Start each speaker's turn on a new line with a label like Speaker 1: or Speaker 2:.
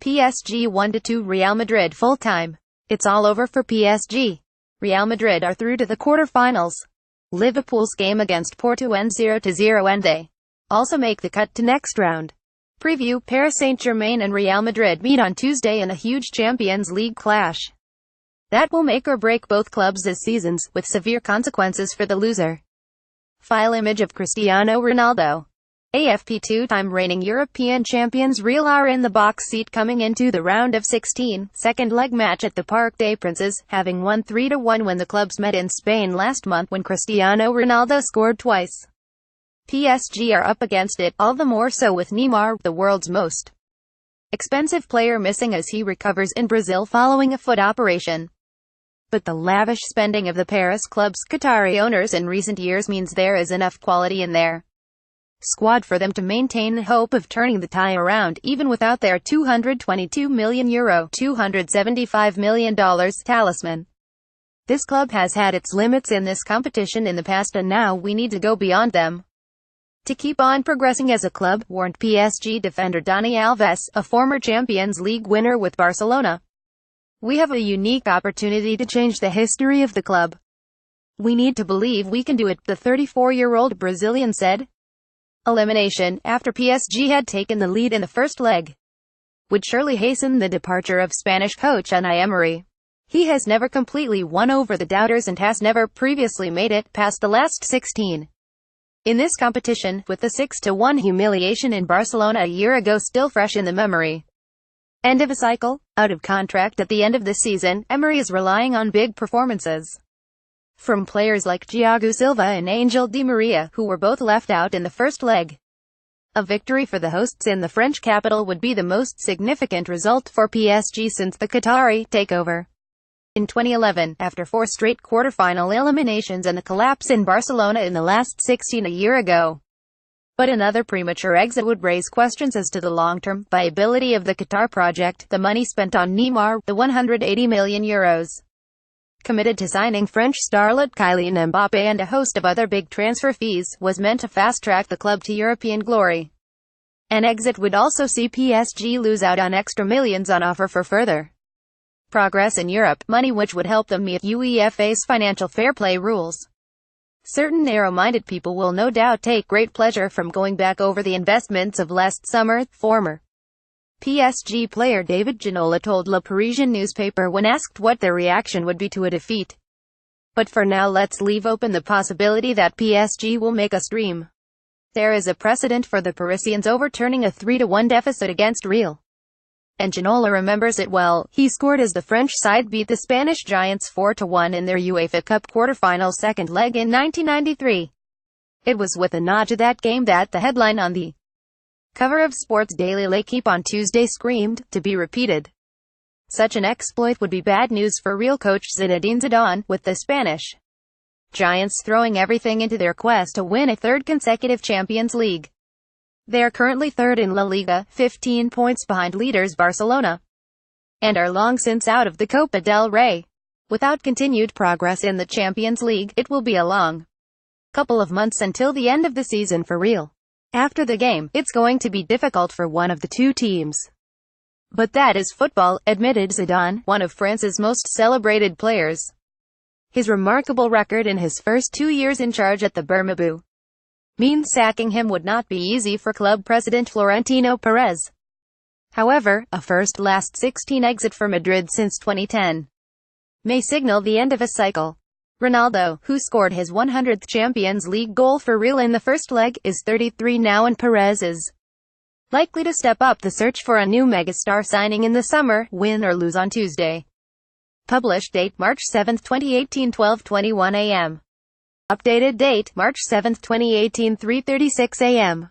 Speaker 1: PSG 1-2 Real Madrid full-time. It's all over for PSG. Real Madrid are through to the quarter-finals. Liverpool's game against Porto ends 0-0 and they also make the cut to next round. Preview: Paris Saint-Germain and Real Madrid meet on Tuesday in a huge Champions League clash that will make or break both clubs this season, with severe consequences for the loser. File image of Cristiano Ronaldo. AFP two-time reigning European champions Real are in the box seat coming into the round of 16, second leg match at the Parc des Princes, having won 3-1 when the clubs met in Spain last month when Cristiano Ronaldo scored twice. PSG are up against it, all the more so with Neymar, the world's most expensive player, missing as he recovers in Brazil following a foot operation. But the lavish spending of the Paris club's Qatari owners in recent years means there is enough quality in their squad for them to maintain hope of turning the tie around, even without their €222 million $275 million talisman. This club has had its limits in this competition in the past, and now we need to go beyond them to keep on progressing as a club, warned PSG defender Dani Alves, a former Champions League winner with Barcelona. We have a unique opportunity to change the history of the club. We need to believe we can do it, the 34-year-old Brazilian said. Elimination, after PSG had taken the lead in the first leg, would surely hasten the departure of Spanish coach Unai Emery. He has never completely won over the doubters and has never previously made it past the last 16. In this competition, with the 6-1 humiliation in Barcelona a year ago still fresh in the memory. End of a cycle? Out of contract at the end of this season, Emery is relying on big performances from players like Thiago Silva and Angel Di Maria, who were both left out in the first leg. A victory for the hosts in the French capital would be the most significant result for PSG since the Qatari takeover in 2011, after 4 straight quarter-final eliminations and the collapse in Barcelona in the last 16 a year ago. But another premature exit would raise questions as to the long-term viability of the Qatar project. The money spent on Neymar, the €180 million committed to signing French starlet Kylian Mbappé and a host of other big transfer fees, was meant to fast-track the club to European glory. An exit would also see PSG lose out on extra millions on offer for further progress in Europe, money which would help them meet UEFA's financial fair play rules. Certain narrow-minded people will no doubt take great pleasure from going back over the investments of last summer. Former PSG player David Ginola told Le Parisien newspaper when asked what their reaction would be to a defeat. But for now, let's leave open the possibility that PSG will make us dream. There is a precedent for the Parisians overturning a 3-1 deficit against Real. And Ginola remembers it well. He scored as the French side beat the Spanish giants 4-1 in their UEFA Cup quarter-final second leg in 1993. It was with a nod to that game that the headline on the cover of Sports Daily L'Équipe on Tuesday screamed, "To be repeated." Such an exploit would be bad news for Real coach Zinedine Zidane, with the Spanish giants throwing everything into their quest to win a third consecutive Champions League. They are currently third in La Liga, 15 points behind leaders Barcelona, and are long since out of the Copa del Rey. Without continued progress in the Champions League, it will be a long couple of months until the end of the season for Real. After the game, it's going to be difficult for one of the two teams. But that is football, admitted Zidane, one of France's most celebrated players. His remarkable record in his first 2 years in charge at the Bernabeu means sacking him would not be easy for club president Florentino Perez. However, a first last 16 exit for Madrid since 2010 may signal the end of a cycle. Ronaldo, who scored his 100th Champions League goal for Real in the first leg, is 33 now, and Perez is likely to step up the search for a new megastar signing in the summer, win or lose on Tuesday. Published date March 7, 2018, 12:21 a.m. Updated date March 7, 2018, 3:36 a.m.